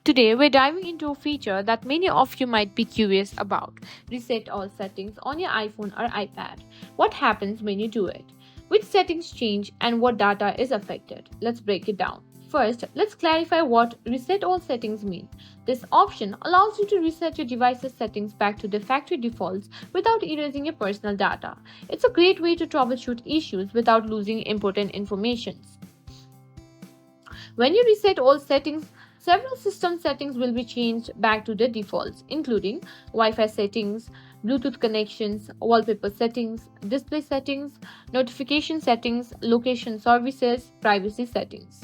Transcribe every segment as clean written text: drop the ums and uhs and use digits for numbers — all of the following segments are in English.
Today, we're diving into a feature that many of you might be curious about: reset all settings on your iPhone or iPad. What happens when you do it? Which settings change and what data is affected? Let's break it down. First, let's clarify what reset all settings mean. This option allows you to reset your device's settings back to their factory defaults without erasing your personal data. It's a great way to troubleshoot issues without losing important information. When you reset all settings, several system settings will be changed back to their defaults, including Wi-Fi settings, Bluetooth connections, wallpaper settings, display settings, notification settings, location services, privacy settings.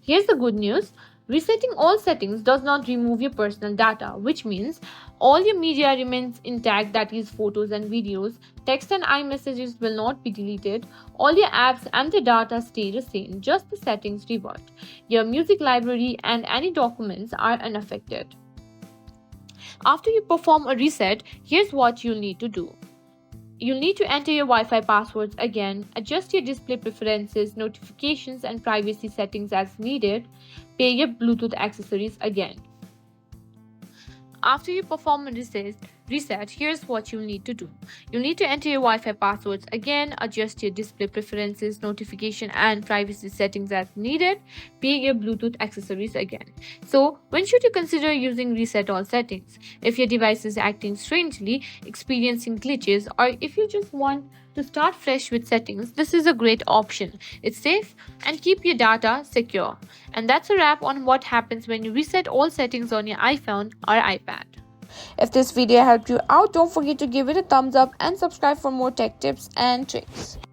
Here's the good news. Resetting all settings does not remove your personal data, which means all your media remains intact, that is, photos and videos, text and iMessages will not be deleted, all your apps and the data stay the same, just the settings revert. Your music library and any documents are unaffected. After you perform a reset, here's what you'll need to do. You'll need to enter your Wi-Fi passwords again, adjust your display preferences, notifications, and privacy settings as needed, pair your Bluetooth accessories again. After you perform a reset, here's what you'll need to do. You'll need to enter your Wi-Fi passwords again, adjust your display preferences, notification, and privacy settings as needed, pair your Bluetooth accessories again. So, when should you consider using reset all settings? If your device is acting strangely, experiencing glitches, or if you just want to start fresh with settings, this is a great option. It's safe and keep your data secure. And that's a wrap on what happens when you reset all settings on your iPhone or iPad. If this video helped you out, don't forget to give it a thumbs up and subscribe for more tech tips and tricks.